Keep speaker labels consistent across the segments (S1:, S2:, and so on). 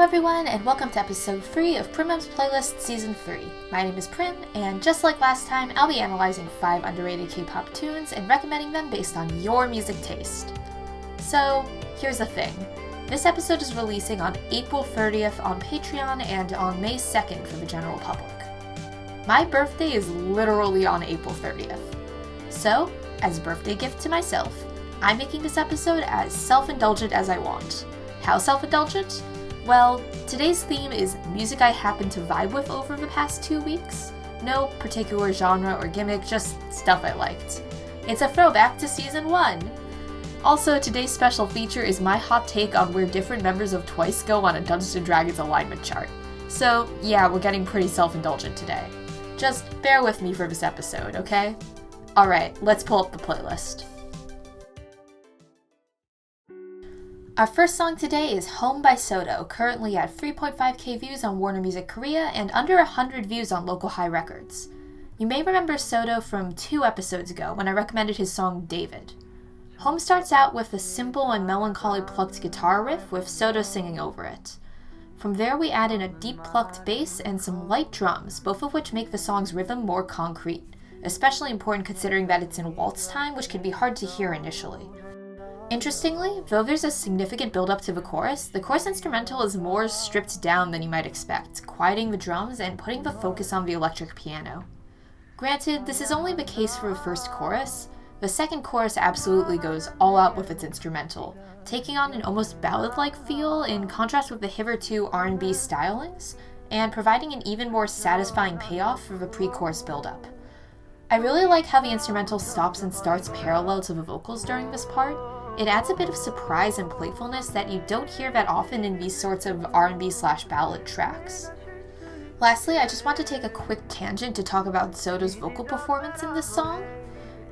S1: everyone, and welcome to episode 3 of Prim's Playlist Season 3. My name is Prim, and just like last time, I'll be analyzing 5 underrated K-pop tunes and recommending them based on your music taste. So, here's the thing. This episode is releasing on April 30th on Patreon and on May 2nd for the general public. My birthday is literally on April 30th. So, as a birthday gift to myself, I'm making this episode as self-indulgent as I want. How self-indulgent? Well, today's theme is music I happened to vibe with over the past 2 weeks. No particular genre or gimmick, just stuff I liked. It's a throwback to Season 1! Also, today's special feature is my hot take on where different members of TWICE go on a Dungeons & Dragons alignment chart. So, yeah, we're getting pretty self-indulgent today. Just bear with me for this episode, okay? Alright, let's pull up the playlist. Our first song today is Home by SEODo, currently at 3.5k views on Warner Music Korea and under 100 views on Local High Records. You may remember SEODo from 2 episodes ago when I recommended his song David. Home starts out with a simple and melancholy plucked guitar riff with SEODo singing over it. From there we add in a deep plucked bass and some light drums, both of which make the song's rhythm more concrete, especially important considering that it's in waltz time, which can be hard to hear initially. Interestingly, though there's a significant build-up to the chorus instrumental is more stripped down than you might expect, quieting the drums and putting the focus on the electric piano. Granted, this is only the case for the first chorus. The second chorus absolutely goes all out with its instrumental, taking on an almost ballad-like feel in contrast with the hitherto R&B stylings, and providing an even more satisfying payoff for the pre-chorus build-up. I really like how the instrumental stops and starts parallel to the vocals during this part. It adds a bit of surprise and playfulness that you don't hear that often in these sorts of R&B/ballad tracks. Lastly, I just want to take a quick tangent to talk about SEODo's vocal performance in this song.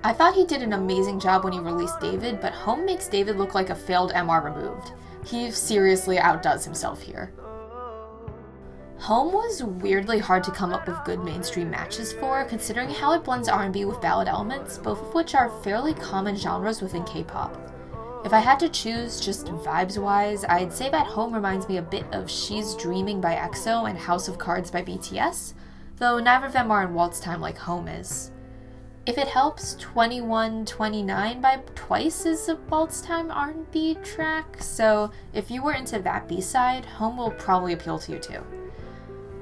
S1: I thought he did an amazing job when he released David, but Home makes David look like a failed MR removed. He seriously outdoes himself here. Home was weirdly hard to come up with good mainstream matches for, considering how it blends R&B with ballad elements, both of which are fairly common genres within K-pop. If I had to choose just vibes-wise, I'd say that Home reminds me a bit of She's Dreaming by EXO and House of Cards by BTS, though neither of them are in waltz time like Home is. If it helps, 2129 by TWICE is a waltz time R&B track, so if you were into that B-side, Home will probably appeal to you too.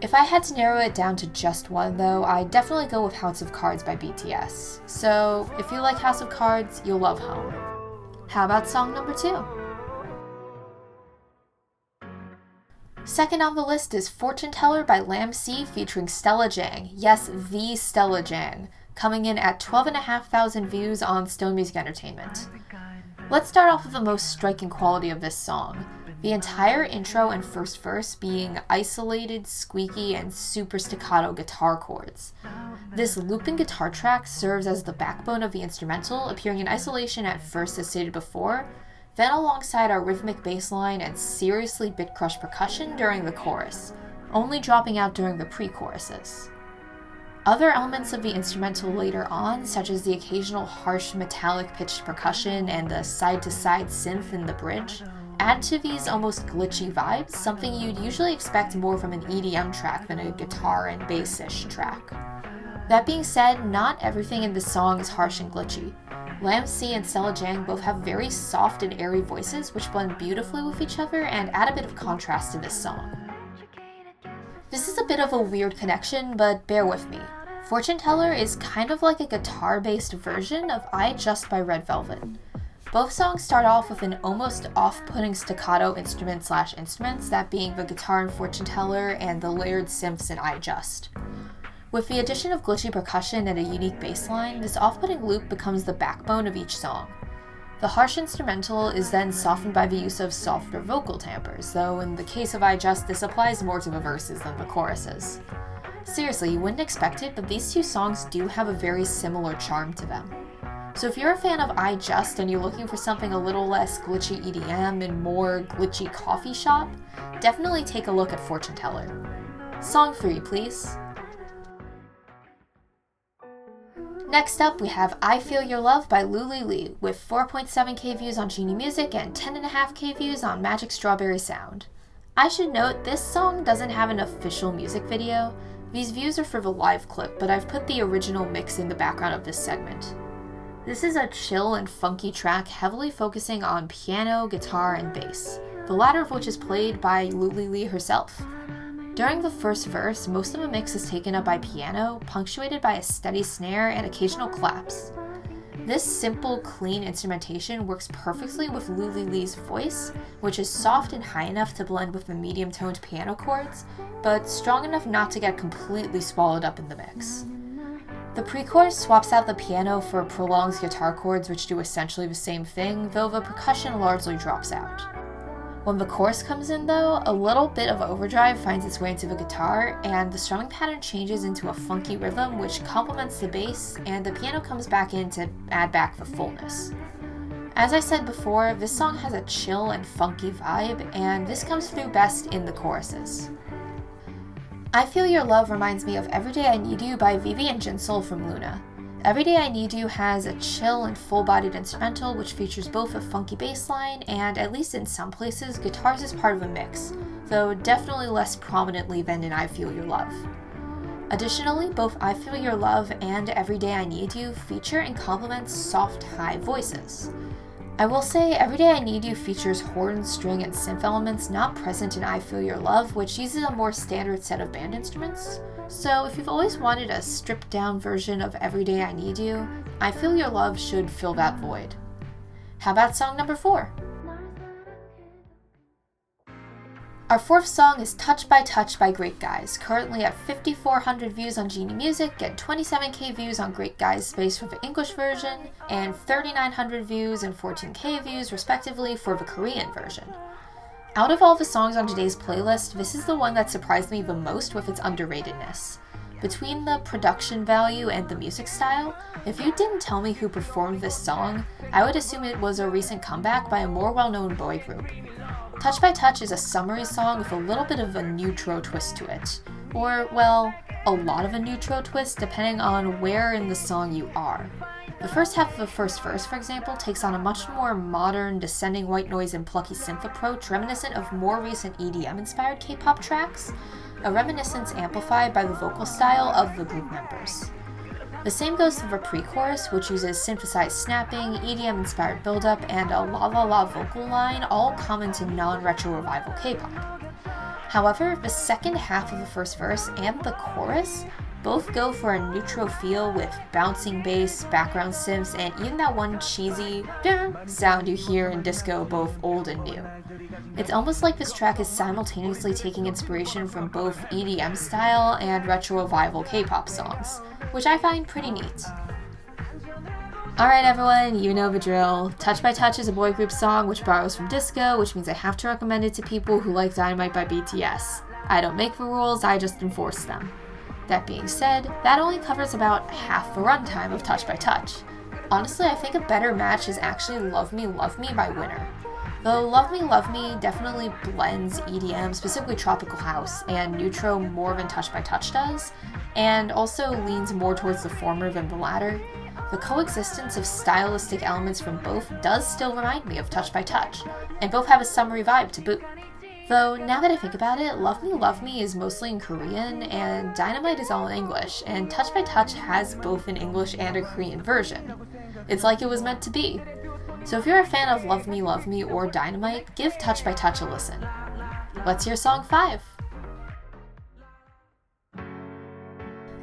S1: If I had to narrow it down to just one though, I'd definitely go with House of Cards by BTS. So if you like House of Cards, you'll love Home. How about song number 2? Second on the list is Fortune Teller by LambC featuring Stella Jang. Yes, the Stella Jang, coming in at 12,500 views on Stone Music Entertainment. Let's start off with the most striking quality of this song. The entire intro and first verse being isolated, squeaky, and super staccato guitar chords. This looping guitar track serves as the backbone of the instrumental, appearing in isolation at first as stated before, then alongside our rhythmic bass line and seriously bit-crushed percussion during the chorus, only dropping out during the pre-choruses. Other elements of the instrumental later on, such as the occasional harsh metallic pitched percussion and the side-to-side synth in the bridge, add to these almost glitchy vibes, something you'd usually expect more from an EDM track than a guitar and bass-ish track. That being said, not everything in this song is harsh and glitchy. LambC and Stella Jang both have very soft and airy voices which blend beautifully with each other and add a bit of contrast to this song. This is a bit of a weird connection, but bear with me. Fortune Teller is kind of like a guitar-based version of I Just by Red Velvet. Both songs start off with an almost off-putting staccato instruments, that being the guitar in Fortune Teller and the layered synths in I Just. With the addition of glitchy percussion and a unique bass line, this off-putting loop becomes the backbone of each song. The harsh instrumental is then softened by the use of softer vocal timbres, though in the case of I Just, this applies more to the verses than the choruses. Seriously, you wouldn't expect it, but these 2 songs do have a very similar charm to them. So if you're a fan of I Just and you're looking for something a little less glitchy EDM and more glitchy coffee shop, definitely take a look at Fortune Teller. Song 3, please. Next up, we have I Feel Your Love by Luli Lee, with 4.7k views on Genie Music and 10.5k views on Magic Strawberry Sound. I should note, this song doesn't have an official music video. These views are for the live clip, but I've put the original mix in the background of this segment. This is a chill and funky track heavily focusing on piano, guitar, and bass, the latter of which is played by Luli Lee herself. During the first verse, most of the mix is taken up by piano, punctuated by a steady snare and occasional claps. This simple, clean instrumentation works perfectly with Luli Lee's voice, which is soft and high enough to blend with the medium-toned piano chords, but strong enough not to get completely swallowed up in the mix. The pre-chorus swaps out the piano for prolonged guitar chords which do essentially the same thing, though the percussion largely drops out. When the chorus comes in though, a little bit of overdrive finds its way into the guitar, and the strumming pattern changes into a funky rhythm which complements the bass, and the piano comes back in to add back the fullness. As I said before, this song has a chill and funky vibe, and this comes through best in the choruses. I Feel Your Love reminds me of Every Day I Need You by Vivi and Jinsol from LOONA. Every Day I Need You has a chill and full-bodied instrumental which features both a funky bass line and, at least in some places, guitars as part of the mix, though definitely less prominently than in I Feel Your Love. Additionally, both I Feel Your Love and Every Day I Need You feature and complement soft, high voices. I will say Every Day I Need You features horn, string, and synth elements not present in I Feel Your Love, which uses a more standard set of band instruments. So if you've always wanted a stripped-down version of Every Day I Need You, I Feel Your Love should fill that void. How about song number 4? Our fourth song is Touch by Touch by GreatGuys, currently at 5,400 views on Genie Music and 27k views on GreatGuys Space for the English version, and 3,900 views and 14k views respectively for the Korean version. Out of all the songs on today's playlist, this is the one that surprised me the most with its underratedness. Between the production value and the music style, if you didn't tell me who performed this song, I would assume it was a recent comeback by a more well-known boy group. Touch by Touch is a summery song with a little bit of a neutro twist to it. Or, well, a lot of a neutro twist depending on where in the song you are. The first half of the first verse, for example, takes on a much more modern, descending white noise and plucky synth approach reminiscent of more recent EDM-inspired K-pop tracks, a reminiscence amplified by the vocal style of the group members. The same goes for the pre-chorus, which uses synthesized snapping, EDM-inspired build-up, and a la-la-la vocal line, all common to non-retro revival K-pop. However, the second half of the first verse and the chorus both go for a neutral feel with bouncing bass, background synths, and even that one cheesy sound you hear in disco, both old and new. It's almost like this track is simultaneously taking inspiration from both EDM style and retro revival K-pop songs, which I find pretty neat. Alright everyone, you know the drill. Touch by Touch is a boy group song which borrows from disco, which means I have to recommend it to people who like Dynamite by BTS. I don't make the rules, I just enforce them. That being said, that only covers about half the runtime of Touch by Touch. Honestly, I think a better match is actually Love Me by Winner. Though Love Me definitely blends EDM, specifically tropical house, and neutro more than Touch by Touch does, and also leans more towards the former than the latter, the coexistence of stylistic elements from both does still remind me of Touch by Touch, and both have a summery vibe to boot. Though, now that I think about it, Love Me is mostly in Korean, and Dynamite is all in English, and Touch by Touch has both an English and a Korean version. It's like it was meant to be. So if you're a fan of Love Me or Dynamite, give Touch by Touch a listen. Let's hear song 5.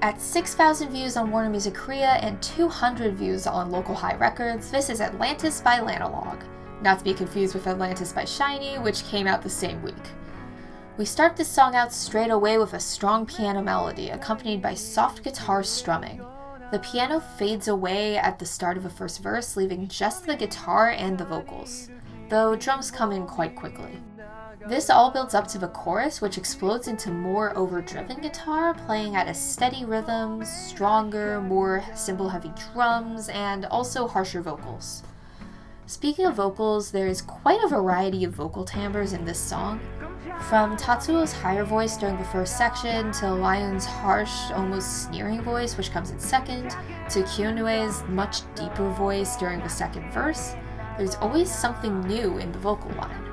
S1: At 6,000 views on Warner Music Korea and 200 views on Local High Records, this is Atlantis by Lanalogue. Not to be confused with Atlantis by SHINee, which came out the same week. We start this song out straight away with a strong piano melody, accompanied by soft guitar strumming. The piano fades away at the start of the first verse, leaving just the guitar and the vocals, though drums come in quite quickly. This all builds up to the chorus, which explodes into more overdriven guitar, playing at a steady rhythm, stronger, more cymbal-heavy drums, and also harsher vocals. Speaking of vocals, there is quite a variety of vocal timbres in this song. From Tatsuo's higher voice during the first section, to Ryun's harsh, almost sneering voice, which comes in second, to Kyunue's much deeper voice during the second verse, there's always something new in the vocal line.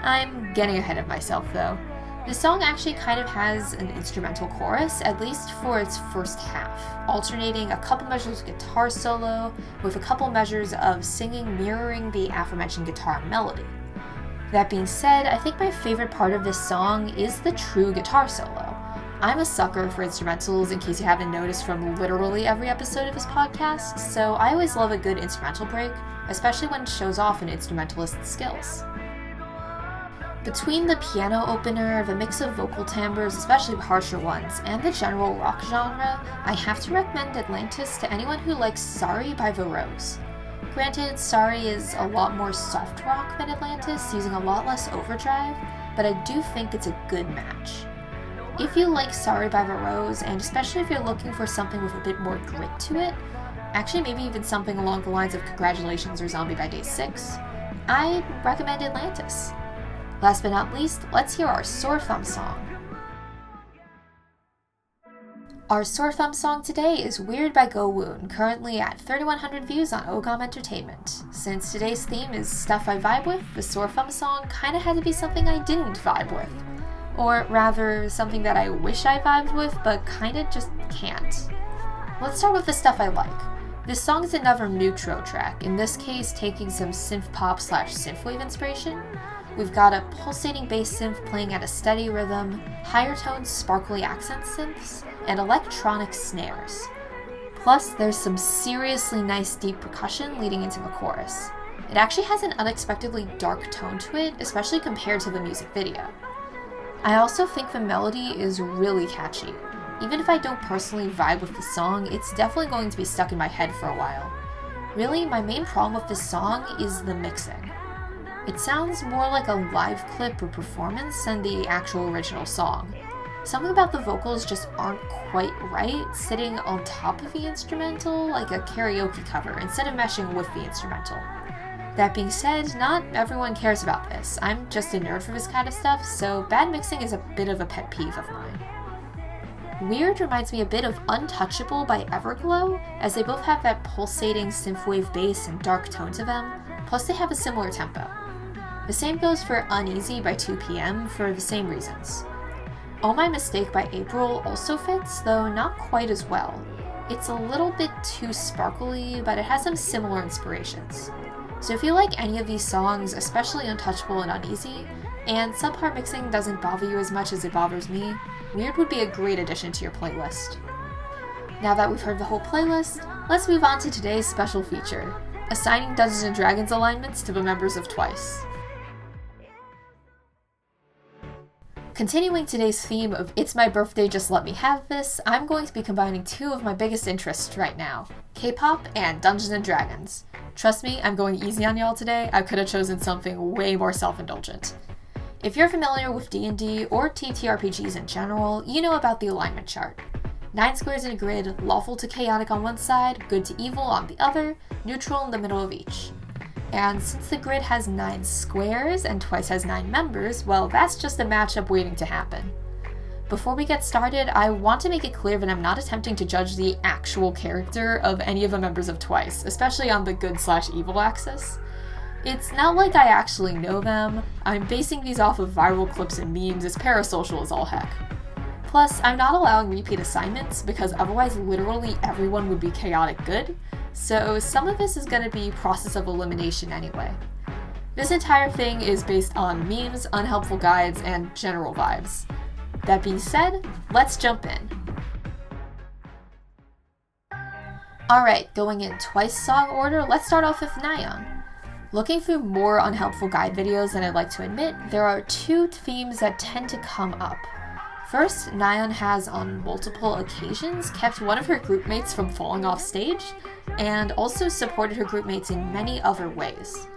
S1: I'm getting ahead of myself though. The song actually kind of has an instrumental chorus, at least for its first half, alternating a couple measures of guitar solo with a couple measures of singing mirroring the aforementioned guitar melody. That being said, I think my favorite part of this song is the true guitar solo. I'm a sucker for instrumentals, in case you haven't noticed from literally every episode of this podcast, so I always love a good instrumental break, especially when it shows off an instrumentalist's skills. Between the piano opener, the mix of vocal timbres, especially harsher ones, and the general rock genre, I have to recommend Atlantis to anyone who likes Sorry by The Rose. Granted, Sorry is a lot more soft rock than Atlantis, using a lot less overdrive, but I do think it's a good match. If you like Sorry by The Rose, and especially if you're looking for something with a bit more grit to it, actually maybe even something along the lines of Congratulations or Zombie by Day 6, I'd recommend Atlantis. Last but not least, let's hear our sore thumb song. Our sore thumb song today is Weird by Gowoon, currently at 3,100 views on Ogom Entertainment. Since today's theme is stuff I vibe with, the sore thumb song kinda had to be something I didn't vibe with. Or rather, something that I wish I vibed with, but kinda just can't. Let's start with the stuff I like. This song is another neutro track, in this case taking some synth pop / synthwave inspiration. We've got a pulsating bass synth playing at a steady rhythm, higher toned sparkly accent synths, and electronic snares. Plus, there's some seriously nice deep percussion leading into the chorus. It actually has an unexpectedly dark tone to it, especially compared to the music video. I also think the melody is really catchy. Even if I don't personally vibe with the song, it's definitely going to be stuck in my head for a while. Really, my main problem with this song is the mixing. It sounds more like a live clip or performance than the actual original song. Something about the vocals just aren't quite right, sitting on top of the instrumental like a karaoke cover instead of meshing with the instrumental. That being said, not everyone cares about this. I'm just a nerd for this kind of stuff, so bad mixing is a bit of a pet peeve of mine. Weird reminds me a bit of Untouchable by Everglow, as they both have that pulsating synthwave bass and dark tone to them, plus they have a similar tempo. The same goes for Uneasy by 2 PM for the same reasons. Oh My Mistake by April also fits, though not quite as well. It's a little bit too sparkly, but it has some similar inspirations. So if you like any of these songs, especially Untouchable and Uneasy, and subpar mixing doesn't bother you as much as it bothers me, Weird would be a great addition to your playlist. Now that we've heard the whole playlist, let's move on to today's special feature, assigning Dungeons & Dragons alignments to the members of TWICE. Continuing today's theme of It's My Birthday, Just Let Me Have This, I'm going to be combining two of my biggest interests right now, Kpop and Dungeons & Dragons. Trust me, I'm going easy on y'all today. I could have chosen something way more self-indulgent. If you're familiar with D&D or TTRPGs in general, you know about the alignment chart. 9 squares in a grid, lawful to chaotic on one side, good to evil on the other, neutral in the middle of each. And since the grid has 9 squares and TWICE has 9 members, well, that's just a matchup waiting to happen. Before we get started, I want to make it clear that I'm not attempting to judge the actual character of any of the members of TWICE, especially on the good/evil axis. It's not like I actually know them. I'm basing these off of viral clips and memes as parasocial as all heck. Plus, I'm not allowing repeat assignments because otherwise literally everyone would be chaotic good, so some of this is going to be process of elimination anyway. This entire thing is based on memes, unhelpful guides, and general vibes. That being said, let's jump in. Alright, going in TWICE song order, let's start off with Nyan. Looking through more unhelpful guide videos than I'd like to admit, there are 2 themes that tend to come up. First, Nyan has on multiple occasions kept one of her groupmates from falling off stage, and also supported her groupmates in many other ways.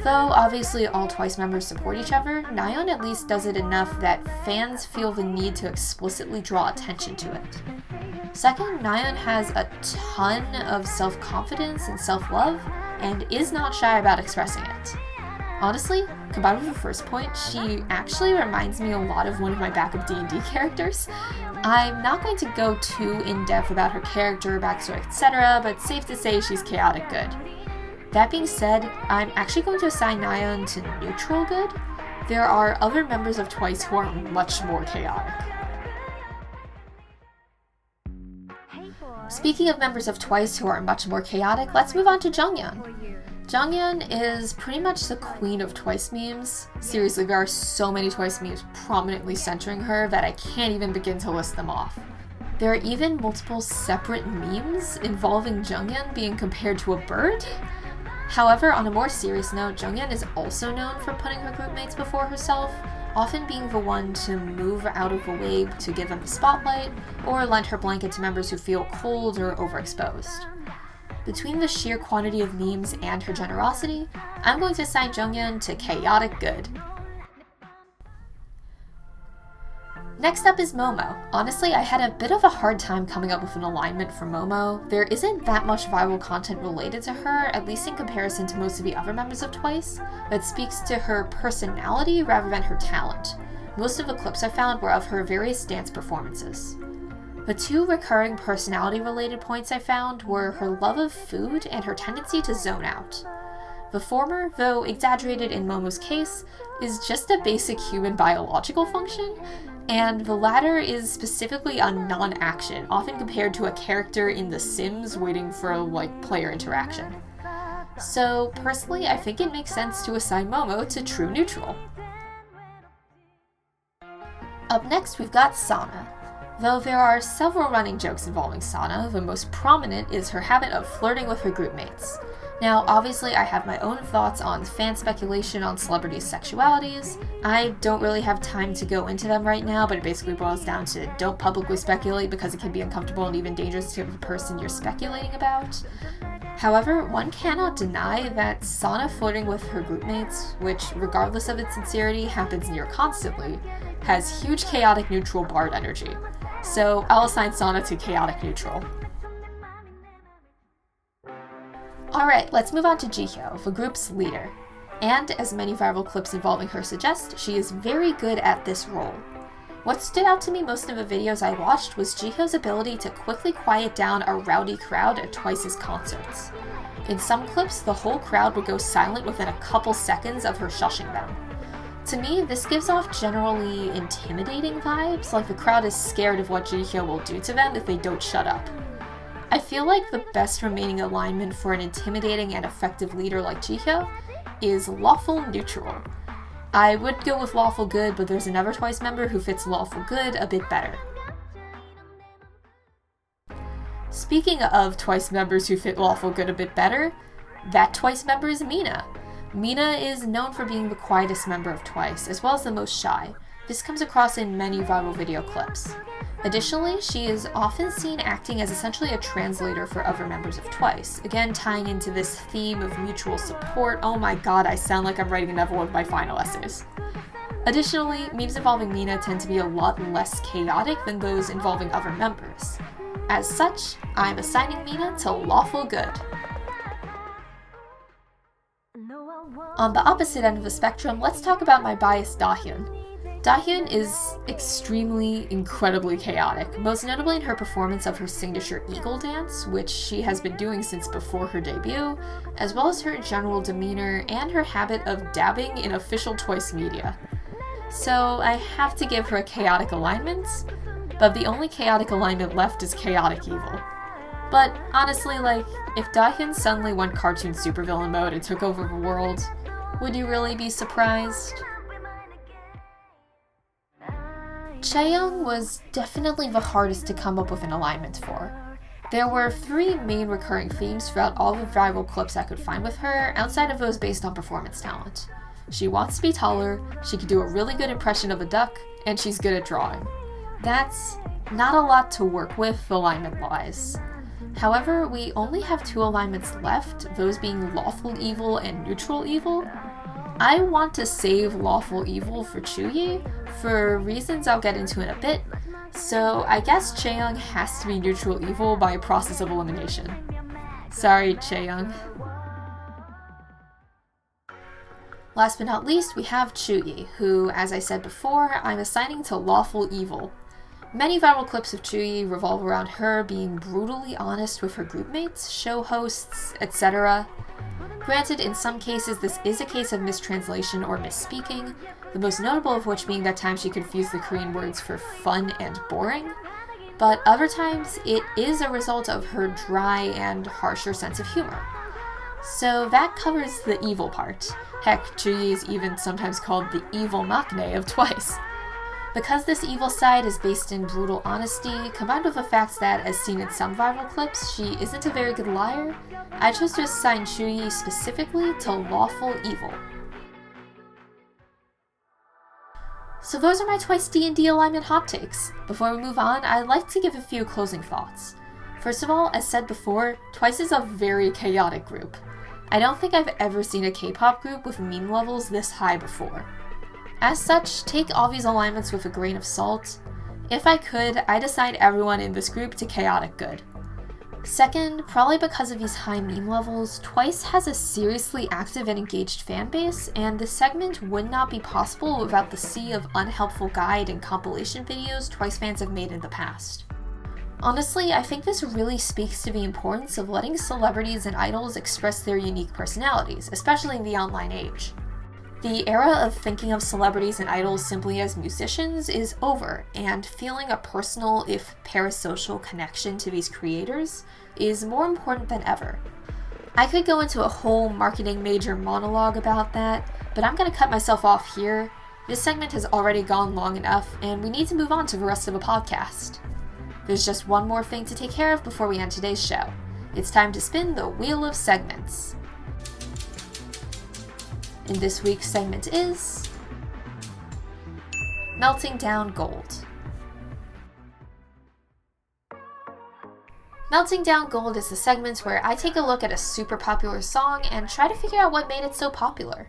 S1: Though obviously all TWICE members support each other, Nyan at least does it enough that fans feel the need to explicitly draw attention to it. Second, Nyan has a ton of self-confidence and self-love, and is not shy about expressing it. Honestly, combined with the first point, she actually reminds me a lot of one of my backup D&D characters. I'm not going to go too in-depth about her character, backstory, etc., but safe to say she's chaotic good. That being said, I'm actually going to assign Nyan to neutral good. there are other members of TWICE who are much more chaotic. Speaking of members of TWICE who are much more chaotic, let's move on to Jungyeon. Jungyeon is pretty much the queen of TWICE memes. Seriously, there are so many TWICE memes prominently centering her that I can't even begin to list them off. There are even multiple separate memes involving Jungyeon being compared to a bird. However, on a more serious note, Jungyeon is also known for putting her groupmates before herself, often being the one to move out of the way to give them the spotlight, or lend her blanket to members who feel cold or overexposed. Between the sheer quantity of memes and her generosity, I'm going to assign Jungyeon to chaotic good. Next up is Momo. Honestly, I had a bit of a hard time coming up with an alignment for Momo. There isn't that much viral content related to her, at least in comparison to most of the other members of TWICE, that speaks to her personality rather than her talent. Most of the clips I found were of her various dance performances. The two recurring personality-related points I found were her love of food and her tendency to zone out. The former, though exaggerated in Momo's case, is just a basic human biological function, and the latter is specifically a non-action, often compared to a character in The Sims waiting for, player interaction. So, personally, I think it makes sense to assign Momo to true neutral. Up next, we've got Sana. Though there are several running jokes involving Sana, the most prominent is her habit of flirting with her groupmates. Now, obviously, I have my own thoughts on fan speculation on celebrities' sexualities. I don't really have time to go into them right now, but it basically boils down to don't publicly speculate because it can be uncomfortable and even dangerous to the person you're speculating about. However, one cannot deny that Sana flirting with her groupmates, which, regardless of its sincerity, happens near constantly, has huge chaotic neutral bard energy. So I'll assign Sana to chaotic neutral. Alright, let's move on to Jihyo, the group's leader. And, as many viral clips involving her suggest, she is very good at this role. What stood out to me most in the videos I watched was Jihyo's ability to quickly quiet down a rowdy crowd at TWICE's concerts. In some clips, the whole crowd would go silent within a couple seconds of her shushing them. To me, this gives off generally intimidating vibes, like the crowd is scared of what Jihyo will do to them if they don't shut up. I feel like the best remaining alignment for an intimidating and effective leader like Jihyo is lawful neutral. I would go with lawful good, but there's another TWICE member who fits lawful good a bit better. Speaking of TWICE members who fit lawful good a bit better, that TWICE member is Mina. Mina is known for being the quietest member of TWICE, as well as the most shy. This comes across in many viral video clips. Additionally, she is often seen acting as essentially a translator for other members of TWICE, again tying into this theme of mutual support. Oh my god, I sound like I'm writing another one of my final essays. Additionally, memes involving Mina tend to be a lot less chaotic than those involving other members. As such, I'm assigning Mina to lawful good. On the opposite end of the spectrum, let's talk about my bias Dahyun. Dahyun is extremely, incredibly chaotic, most notably in her performance of her signature eagle dance, which she has been doing since before her debut, as well as her general demeanor and her habit of dabbing in official TWICE media. So I have to give her a chaotic alignment, but the only chaotic alignment left is chaotic evil. But honestly, if Dahyun suddenly went cartoon supervillain mode and took over the world, would you really be surprised? Chaeyoung was definitely the hardest to come up with an alignment for. There were 3 main recurring themes throughout all the viral clips I could find with her, outside of those based on performance talent. She wants to be taller, she can do a really good impression of a duck, and she's good at drawing. That's not a lot to work with alignment-wise. However, we only have 2 alignments left, those being lawful evil and neutral evil. I want to save lawful evil for Chu Yi, for reasons I'll get into in a bit, so I guess Chaeyoung has to be neutral evil by a process of elimination. Sorry, Chaeyoung. Last but not least, we have Chu Yi, who, as I said before, I'm assigning to lawful evil. Many viral clips of Chu Yi revolve around her being brutally honest with her groupmates, show hosts, etc. Granted, in some cases this is a case of mistranslation or misspeaking, the most notable of which being that time she confused the Korean words for fun and boring. But other times, it is a result of her dry and harsher sense of humor. So that covers the evil part. Heck, Chu Yi is even sometimes called the evil maknae of TWICE. Because this evil side is based in brutal honesty, combined with the fact that, as seen in some viral clips, she isn't a very good liar, I chose to assign Chu Yi specifically to lawful evil. So those are my TWICE D&D alignment hot takes. Before we move on, I'd like to give a few closing thoughts. First of all, as said before, TWICE is a very chaotic group. I don't think I've ever seen a K-pop group with meme levels this high before. As such, take all these alignments with a grain of salt. If I could, I'd assign everyone in this group to chaotic good. Second, probably because of these high meme levels, TWICE has a seriously active and engaged fan base, and this segment would not be possible without the sea of unhelpful guide and compilation videos TWICE fans have made in the past. Honestly, I think this really speaks to the importance of letting celebrities and idols express their unique personalities, especially in the online age. The era of thinking of celebrities and idols simply as musicians is over, and feeling a personal, if parasocial, connection to these creators is more important than ever. I could go into a whole marketing major monologue about that, but I'm gonna cut myself off here. This segment has already gone long enough, and we need to move on to the rest of the podcast. There's just one more thing to take care of before we end today's show. It's time to spin the wheel of segments. And this week's segment is Melting Down Gold. Melting Down Gold is the segment where I take a look at a super popular song and try to figure out what made it so popular.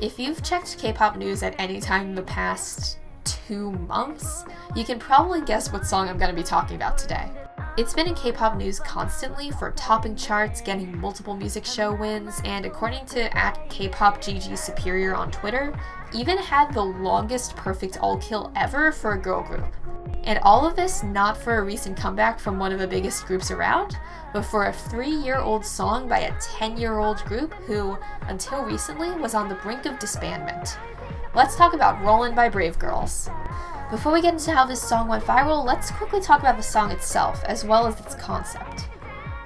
S1: If you've checked K-pop news at any time in the past 2 months, you can probably guess what song I'm going to be talking about today. It's been in K-pop news constantly for topping charts, getting multiple music show wins, and according to @KpopGG Superior on Twitter, even had the longest perfect all-kill ever for a girl group. And all of this not for a recent comeback from one of the biggest groups around, but for a 3-year-old song by a 10-year-old group who, until recently, was on the brink of disbandment. Let's talk about Rollin' by Brave Girls. Before we get into how this song went viral, let's quickly talk about the song itself, as well as its concept.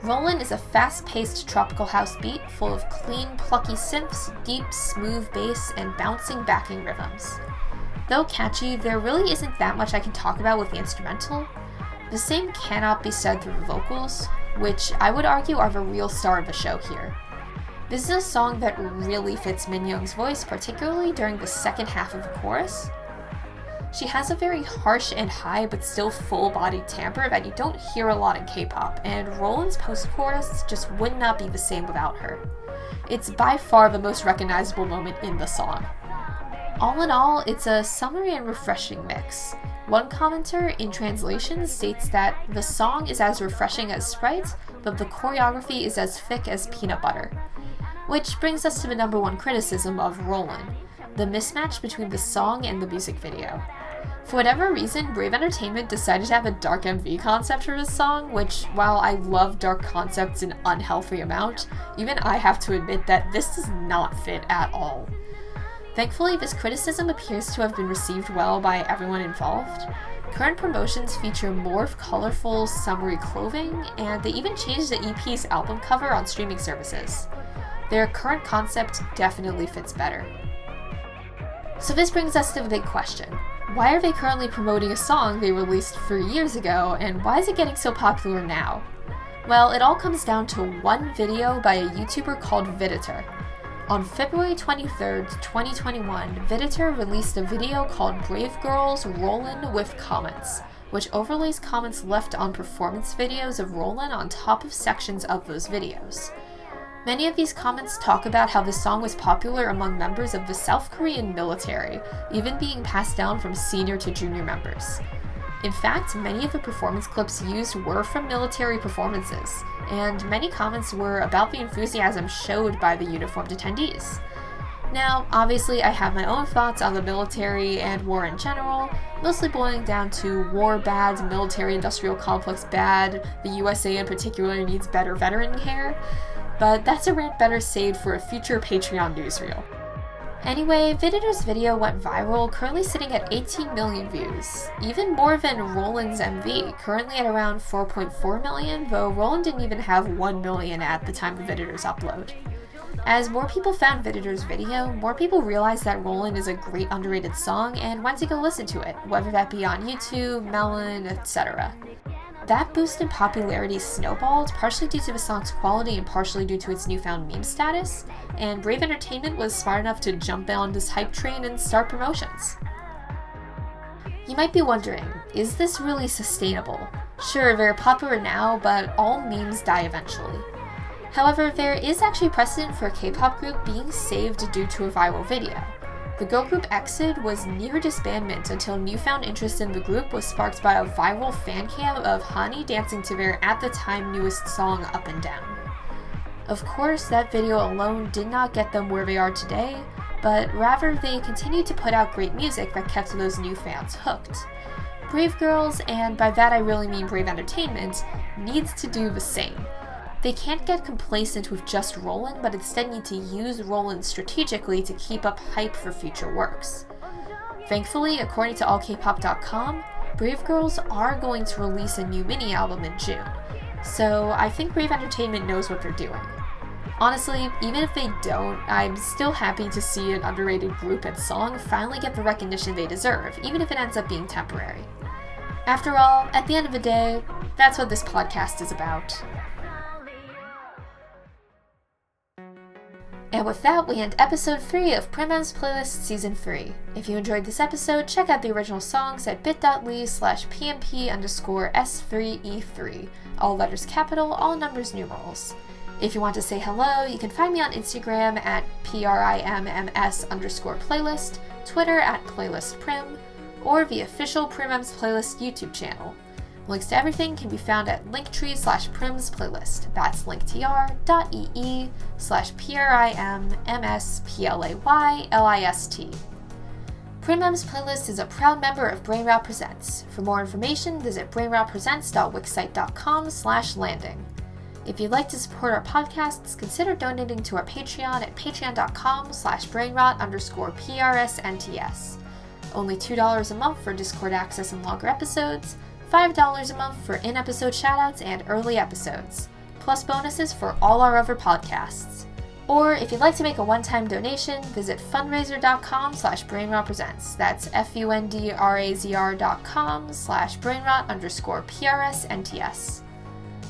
S1: Rollin' is a fast-paced tropical house beat full of clean, plucky synths, deep, smooth bass, and bouncing backing rhythms. Though catchy, there really isn't that much I can talk about with the instrumental. The same cannot be said through the vocals, which I would argue are the real star of the show here. This is a song that really fits Minyoung's voice, particularly during the second half of the chorus. She has a very harsh and high but still full-bodied timbre that you don't hear a lot in K-pop, and Rollin's post-chorus just would not be the same without her. It's by far the most recognizable moment in the song. All in all, it's a summery and refreshing mix. One commenter in translation states that the song is as refreshing as Sprite, but the choreography is as thick as peanut butter. Which brings us to the number one criticism of Rollin', the mismatch between the song and the music video. For whatever reason, Brave Entertainment decided to have a dark MV concept for this song, which, while I love dark concepts an unhealthy amount, even I have to admit that this does not fit at all. Thankfully, this criticism appears to have been received well by everyone involved. Current promotions feature more colorful, summery clothing, and they even changed the EP's album cover on streaming services. Their current concept definitely fits better. So this brings us to the big question. Why are they currently promoting a song they released 3 years ago, and why is it getting so popular now? Well, it all comes down to one video by a YouTuber called Viditor. On February 23rd, 2021, Viditor released a video called Brave Girls Rollin' with Comments, which overlays comments left on performance videos of Rollin' on top of sections of those videos. Many of these comments talk about how the song was popular among members of the South Korean military, even being passed down from senior to junior members. In fact, many of the performance clips used were from military performances, and many comments were about the enthusiasm showed by the uniformed attendees. Now, obviously I have my own thoughts on the military and war in general, mostly boiling down to war bad, military-industrial complex bad, the USA in particular needs better veteran care, but that's a rant better saved for a future Patreon newsreel. Anyway, Viditor's video went viral, currently sitting at 18 million views. Even more than Roland's MV, currently at around 4.4 million, though Roland didn't even have 1 million at the time of Viditor's upload. As more people found Viditor's video, more people realized that Roland is a great underrated song and went to go listen to it, whether that be on YouTube, Melon, etc. That boost in popularity snowballed, partially due to the song's quality and partially due to its newfound meme status, and Brave Entertainment was smart enough to jump on this hype train and start promotions. You might be wondering, is this really sustainable? Sure, they're popular now, but all memes die eventually. However, there is actually precedent for a K-pop group being saved due to a viral video. The girl group EXID was near disbandment until newfound interest in the group was sparked by a viral fan cam of Hani dancing to their at the time newest song Up and Down. Of course, that video alone did not get them where they are today, but rather they continued to put out great music that kept those new fans hooked. Brave Girls, and by that I really mean Brave Entertainment, needs to do the same. They can't get complacent with just Roland, but instead need to use Roland strategically to keep up hype for future works. Thankfully, according to allkpop.com, Brave Girls are going to release a new mini-album in June, so I think Brave Entertainment knows what they're doing. Honestly, even if they don't, I'm still happy to see an underrated group and song finally get the recognition they deserve, even if it ends up being temporary. After all, at the end of the day, that's what this podcast is about. And with that, we end episode 3 of Prim's Playlist Season 3. If you enjoyed this episode, check out the original songs at bit.ly/PMP_S3E3. All letters capital, all numbers numerals. If you want to say hello, you can find me on Instagram at PRIMMS_playlist, Twitter at PlaylistPrim, or the official Prim's Playlist YouTube channel. Links to everything can be found at linktree/Prim's Playlist. That's linktr.ee/PRIMMSPLAYLIST. Prim's Playlist is a proud member of BrainRot Presents. For more information, visit brainrotpresents.wixsite.com/landing. If you'd like to support our podcasts, consider donating to our Patreon at patreon.com/brainrot_PRSNTS. Only $2 a month for Discord access and longer episodes, $5 a month for in-episode shoutouts and early episodes, plus bonuses for all our other podcasts. Or if you'd like to make a one-time donation, visit fundraiser.com/brainrotpresents. That's fundrazr.com/brainrot_PRSNTS.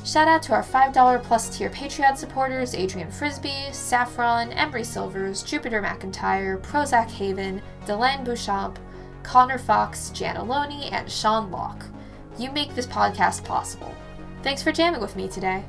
S1: Shout out to our $5 plus tier Patreon supporters Adrian Frisbee, Saffron, Embry Silvers, Jupiter McIntyre, Prozac Haven, Delanne Bouchamp, Connor Fox, Jan Aloni, and Sean Locke. You make this podcast possible. Thanks for jamming with me today.